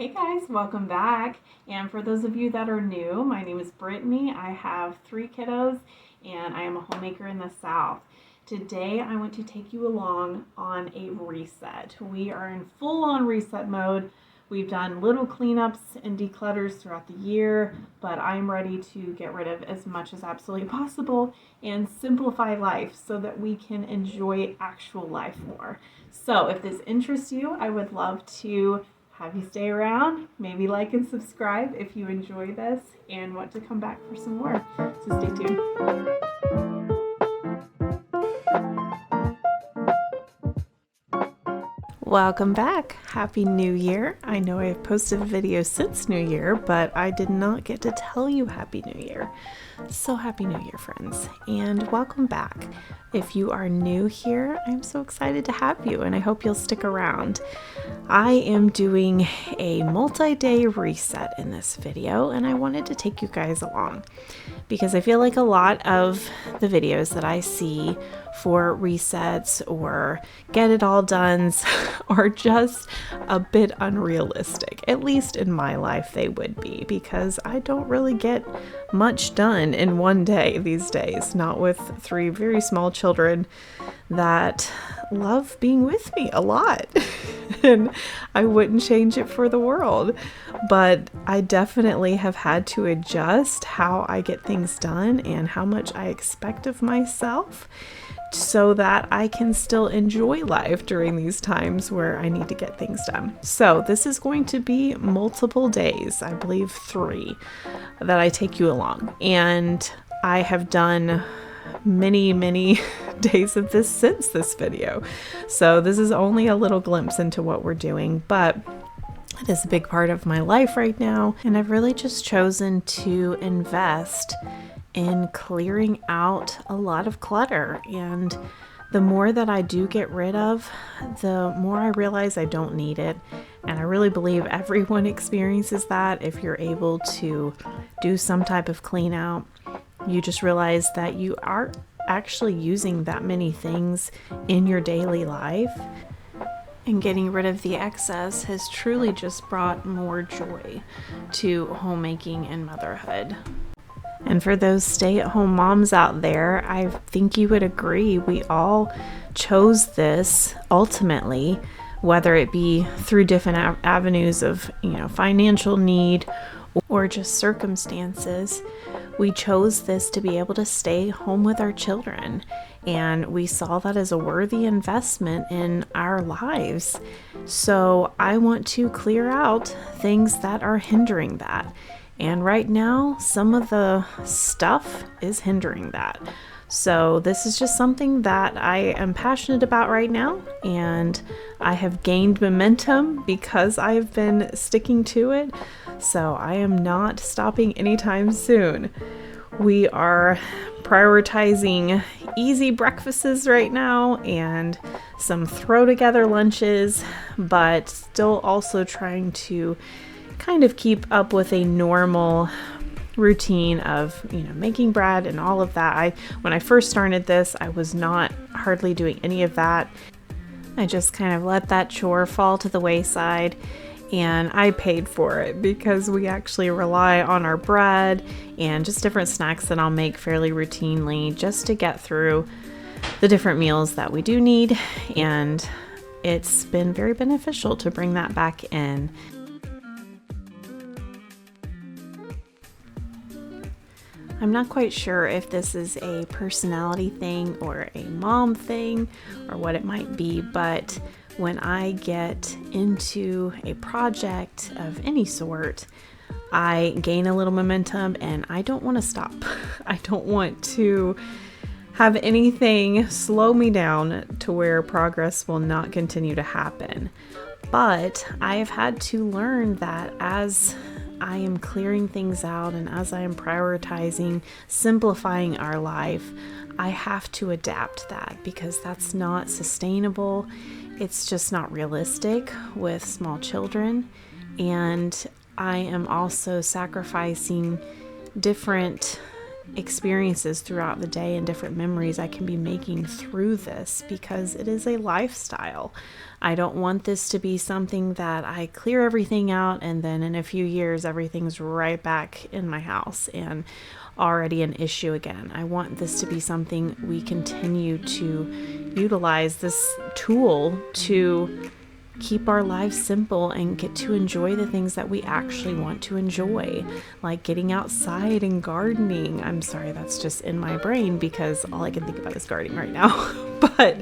Hey guys, welcome back. And for those of you that are new, my name is Brittany. I have 3 kiddos and I am a homemaker in the South. Today I want to take you along on a reset. We are in full-on reset mode. We've done little cleanups and declutters throughout the year, but I'm ready to get rid of as much as absolutely possible and simplify life so that we can enjoy actual life more. So if this interests you, I would love to have you stay around, maybe like and subscribe if you enjoy this and want to come back for some more. So stay tuned. Welcome back. Happy New Year. I know I've posted a video since New Year, but I did not get to tell you Happy New Year. So Happy New Year, friends, and welcome back. If you are new here, I'm so excited to have you, and I hope you'll stick around. I am doing a multi-day reset in this video, and I wanted to take you guys along because I feel like a lot of the videos that I see for resets or get it all dones are just a bit unrealistic. At least in my life they would be, because I don't really get much done in one day these days, not with 3 very small children that love being with me a lot. And I wouldn't change it for the world. But I definitely have had to adjust how I get things done and how much I expect of myself so that I can still enjoy life during these times where I need to get things done. So this is going to be multiple days, I believe 3, that I take you along. And I have done many days of this since this video. So this is only a little glimpse into what we're doing, but it is a big part of my life right now. And I've really just chosen to invest in clearing out a lot of clutter. And the more that I do get rid of, the more I realize I don't need it. And I really believe everyone experiences that. If you're able to do some type of clean out, you just realize that you aren't actually using that many things in your daily life. And getting rid of the excess has truly just brought more joy to homemaking and motherhood. And for those stay-at-home moms out there, I think you would agree we all chose this ultimately, whether it be through different avenues of, financial need or just circumstances. We chose this to be able to stay home with our children, and we saw that as a worthy investment in our lives. So I want to clear out things that are hindering that. And right now, some of the stuff is hindering that. So this is just something that I am passionate about right now, and I have gained momentum because I have been sticking to it. So I am not stopping anytime soon. We are prioritizing easy breakfasts right now and some throw together lunches, but still also trying to kind of keep up with a normal routine of making bread and all of that. When I first started this, I was not hardly doing any of that. I just kind of let that chore fall to the wayside, and I paid for it because we actually rely on our bread and just different snacks that I'll make fairly routinely just to get through the different meals that we do need. And it's been very beneficial to bring that back in. I'm not quite sure if this is a personality thing or a mom thing or what it might be, but when I get into a project of any sort, I gain a little momentum and I don't want to stop. I don't want to have anything slow me down to where progress will not continue to happen. But I have had to learn that as I am clearing things out and as I am prioritizing simplifying our life, I have to adapt that because that's not sustainable. It's just not realistic with small children. And I am also sacrificing different experiences throughout the day and different memories I can be making through this, because it is a lifestyle. I don't want this to be something that I clear everything out and then in a few years everything's right back in my house and already an issue again. I want this to be something we continue to utilize, this tool to keep our lives simple and get to enjoy the things that we actually want to enjoy, like getting outside and gardening. I'm sorry, that's just in my brain because all I can think about is gardening right now. But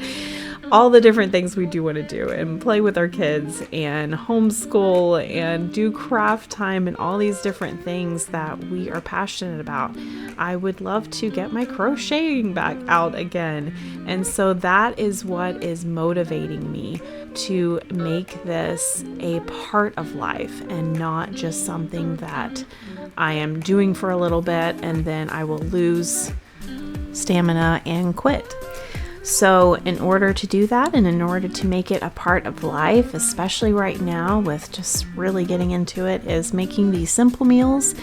all the different things we do want to do, and play with our kids and homeschool and do craft time and all these different things that we are passionate about. I would love to get my crocheting back out again. And so that is what is motivating me to make this a part of life and not just something that I am doing for a little bit and then I will lose stamina and quit. So in order to do that, and in order to make it a part of life, especially right now with just really getting into it, is making these simple meals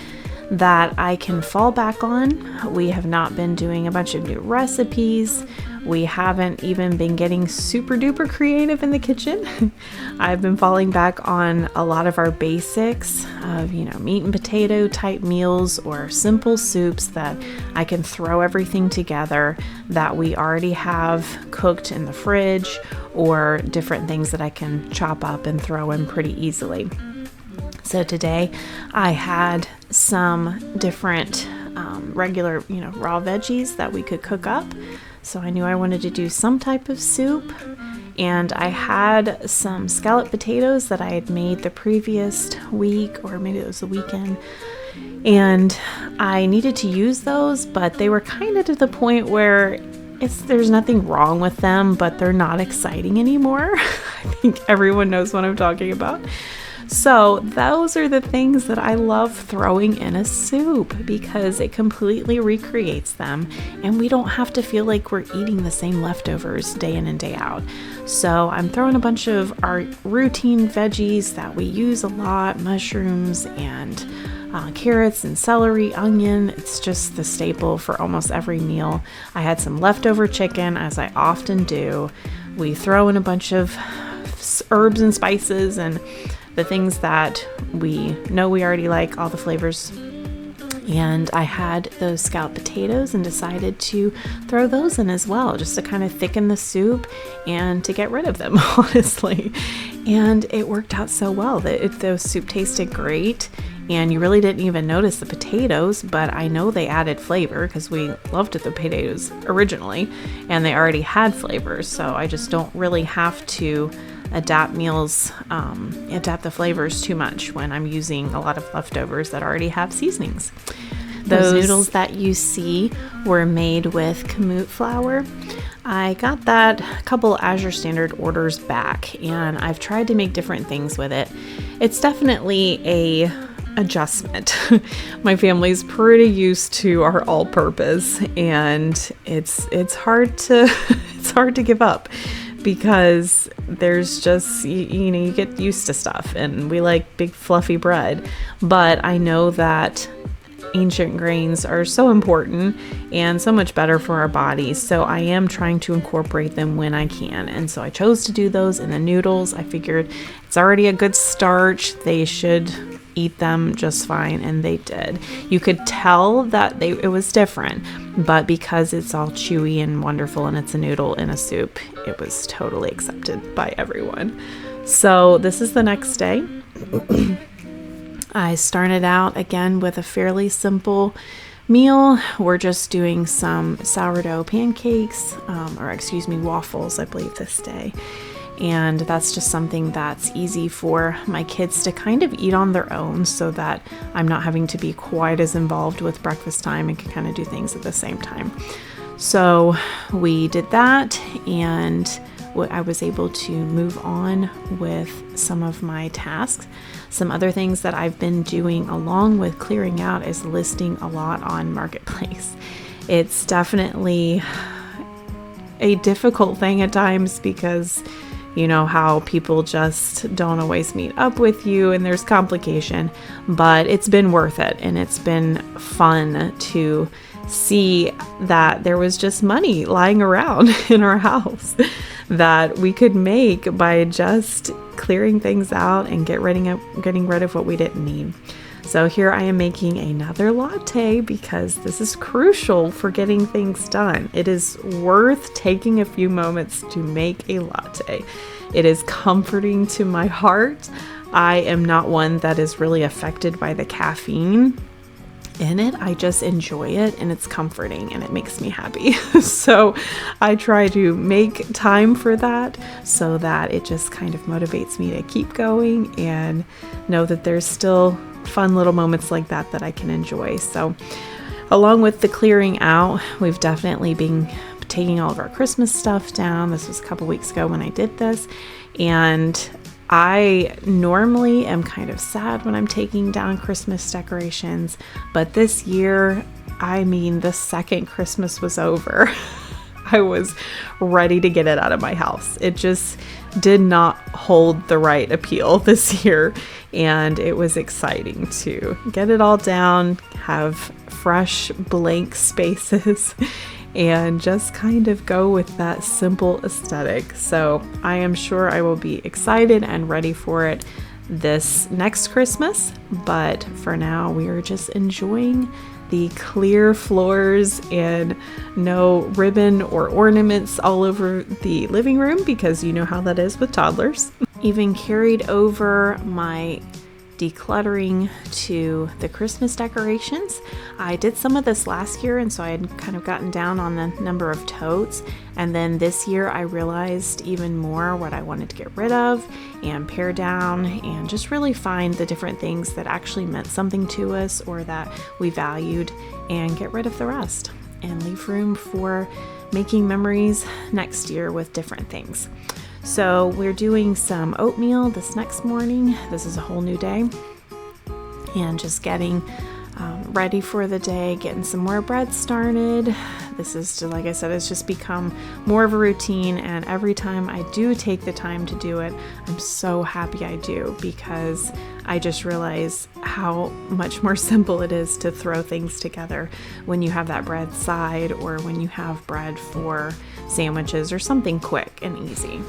that I can fall back on. We have not been doing a bunch of new recipes. We haven't even been getting super duper creative in the kitchen. I've been falling back on a lot of our basics of, meat and potato type meals or simple soups that I can throw everything together that we already have cooked in the fridge, or different things that I can chop up and throw in pretty easily. So today I had some different regular, raw veggies that we could cook up. So I knew I wanted to do some type of soup, and I had some scalloped potatoes that I had made the previous week, or maybe it was the weekend, and I needed to use those, but they were kind of to the point where there's nothing wrong with them, but they're not exciting anymore. I think everyone knows what I'm talking about. So those are the things that I love throwing in a soup, because it completely recreates them and we don't have to feel like we're eating the same leftovers day in and day out. So I'm throwing a bunch of our routine veggies that we use a lot, mushrooms and carrots and celery, onion. It's just the staple for almost every meal. I had some leftover chicken, as I often do. We throw in a bunch of herbs and spices and the things that we know we already like, all the flavors. And I had those scalloped potatoes and decided to throw those in as well, just to kind of thicken the soup and to get rid of them, honestly. And it worked out so well that the soup tasted great. And you really didn't even notice the potatoes, but I know they added flavor because we loved the potatoes originally and they already had flavors. So I just don't really have to adapt the flavors too much when I'm using a lot of leftovers that already have seasonings. Those noodles that you see were made with kamut flour. I got that a couple Azure Standard orders back, and I've tried to make different things with it. It's definitely a adjustment. My family's pretty used to our all-purpose, and it's hard to give up, because there's just, you get used to stuff, and we like big fluffy bread. But I know that ancient grains are so important and so much better for our bodies. So I am trying to incorporate them when I can. And so I chose to do those in the noodles. I figured it's already a good starch. They should eat them just fine, and they did. You could tell that it was different, but because it's all chewy and wonderful and it's a noodle in a soup, it was totally accepted by everyone. So this is the next day. I started out again with a fairly simple meal. We're just doing some sourdough pancakes, waffles, I believe, this day. And that's just something that's easy for my kids to kind of eat on their own, so that I'm not having to be quite as involved with breakfast time and can kind of do things at the same time. So we did that, and I was able to move on with some of my tasks. Some other things that I've been doing along with clearing out is listing a lot on Marketplace. It's definitely a difficult thing at times, because you know how people just don't always meet up with you and there's complication, but it's been worth it, and it's been fun to see that there was just money lying around in our house that we could make by just clearing things out and getting rid of what we didn't need. So here I am making another latte because this is crucial for getting things done. It is worth taking a few moments to make a latte. It is comforting to my heart. I am not one that is really affected by the caffeine in it. I just enjoy it, and it's comforting and it makes me happy. So I try to make time for that so that it just kind of motivates me to keep going and know that there's still fun little moments like that I can enjoy. So along with the clearing out, we've definitely been taking all of our Christmas stuff down. This was a couple weeks ago when I did this, and I normally am kind of sad when I'm taking down Christmas decorations, but this year, the second Christmas was over, I was ready to get it out of my house. It just did not hold the right appeal this year, and it was exciting to get it all down, have fresh blank spaces, and just kind of go with that simple aesthetic. So I am sure I will be excited and ready for it this next Christmas, but for now we are just enjoying the clear floors and no ribbon or ornaments all over the living room, because you know how that is with toddlers. Even carried over my decluttering to the Christmas decorations. I did some of this last year, and so I had kind of gotten down on the number of totes, and then this year I realized even more what I wanted to get rid of and pare down and just really find the different things that actually meant something to us or that we valued, and get rid of the rest and leave room for making memories next year with different things. So we're doing some oatmeal this next morning. This is a whole new day, and just getting ready for the day, getting some more bread started. This is, like I said, it's just become more of a routine, and every time I do take the time to do it, I'm so happy I do, because I just realize how much more simple it is to throw things together when you have that bread side, or when you have bread for sandwiches or something quick and easy.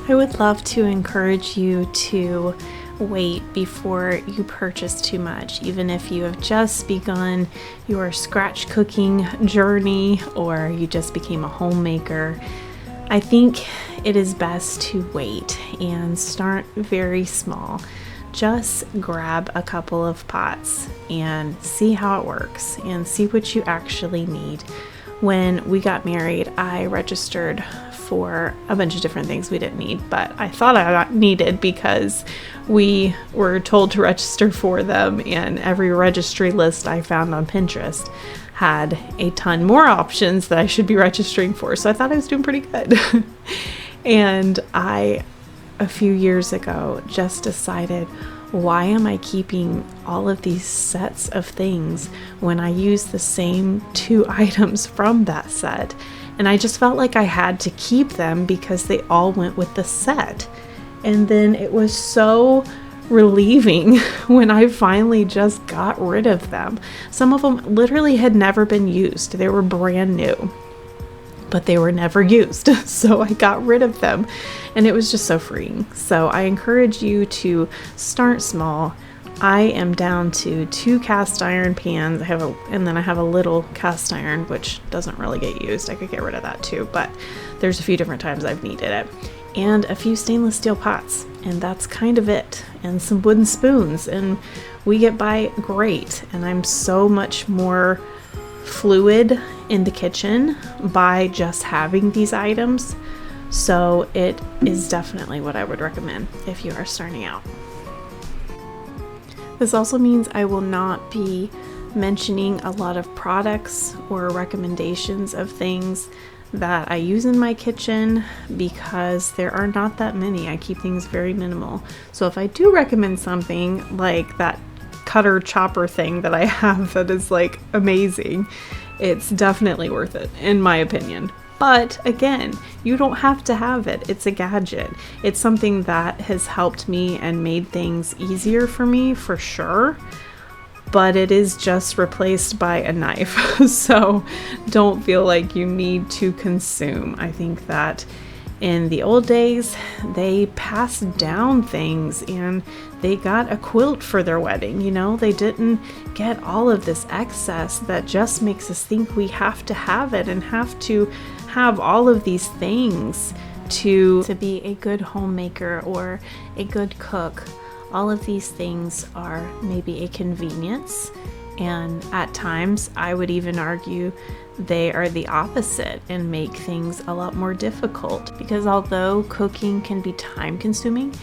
I would love to encourage you to wait before you purchase too much, even if you have just begun your scratch cooking journey or you just became a homemaker. I think it is best to wait and start very small. Just grab a couple of pots and see how it works and see what you actually need. When we got married, I registered for a bunch of different things we didn't need, but I thought I needed because we were told to register for them, and every registry list I found on Pinterest had a ton more options that I should be registering for. So I thought I was doing pretty good. And a few years ago, just decided, why am I keeping all of these sets of things when I use the same 2 items from that set? And I just felt like I had to keep them because they all went with the set. And then it was so relieving when I finally just got rid of them. Some of them literally had never been used. They were brand new, but they were never used. So I got rid of them, and it was just so freeing. So I encourage you to start small. I am down to 2 cast iron pans. And then I have a little cast iron, which doesn't really get used. I could get rid of that too, but there's a few different times I've needed it. And a few stainless steel pots, and that's kind of it. And some wooden spoons, and we get by great. And I'm so much more fluid in the kitchen by just having these items. So it is definitely what I would recommend if you are starting out. This also means I will not be mentioning a lot of products or recommendations of things that I use in my kitchen, because there are not that many. I keep things very minimal. So if I do recommend something like that cutter chopper thing that I have that is like amazing, it's definitely worth it in my opinion. But again, you don't have to have it. It's a gadget. It's something that has helped me and made things easier for me for sure. but it is just replaced by a knife. So don't feel like you need to consume. I think that in the old days, they passed down things and they got a quilt for their wedding. You know, they didn't get all of this excess that just makes us think we have to have it and have to have all of these things to be a good homemaker or a good cook. All of these things are maybe a convenience, and at times I would even argue they are the opposite and make things a lot more difficult, because although cooking can be time consuming,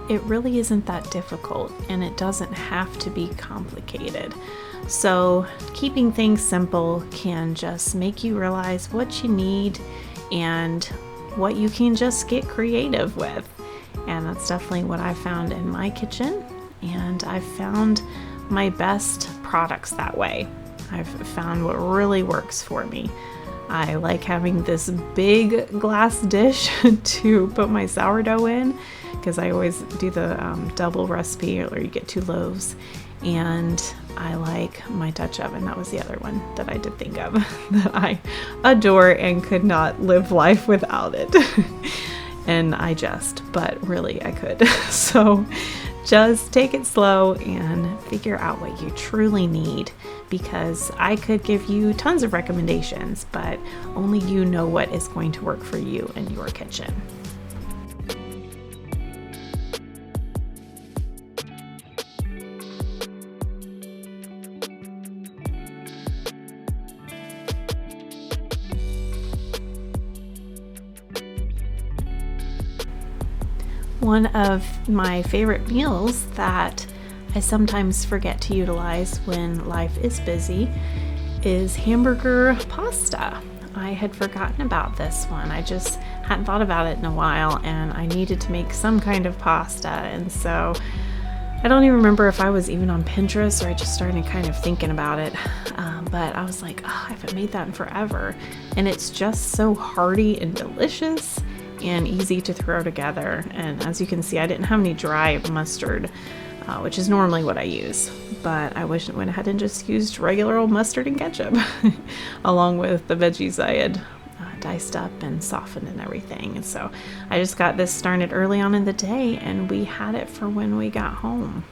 it really isn't that difficult and it doesn't have to be complicated. So keeping things simple can just make you realize what you need and what you can just get creative with. And that's definitely what I found in my kitchen, and I've found my best products that way. I've found what really works for me. I like having this big glass dish to put my sourdough in, because I always do the double recipe, or you get 2 loaves. And I like my Dutch oven. That was the other one that I did think of that I adore and could not live life without it. But really I could. So just take it slow and figure out what you truly need, because I could give you tons of recommendations, but only you know what is going to work for you in your kitchen. One of my favorite meals that I sometimes forget to utilize when life is busy is hamburger pasta. I had forgotten about this one. I just hadn't thought about it in a while, and I needed to make some kind of pasta. And so I don't even remember if I was even on Pinterest or I just started kind of thinking about it. But I was like, oh, I haven't made that in forever. And it's just so hearty and delicious and easy to throw together. And as you can see, I didn't have any dry mustard, which is normally what I use, but I wish I went ahead and just used regular old mustard and ketchup along with the veggies I had diced up and softened and everything. And so I just got this started early on in the day, and we had it for when we got home.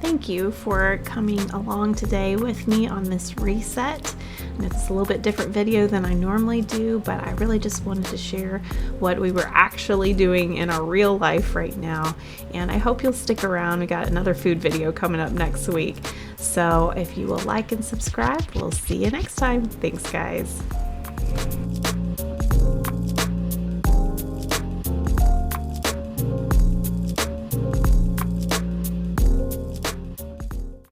Thank you for coming along today with me on this reset. And it's a little bit different video than I normally do, but I really just wanted to share what we were actually doing in our real life right now. And I hope you'll stick around. We got another food video coming up next week. So if you will like and subscribe, we'll see you next time. Thanks, guys.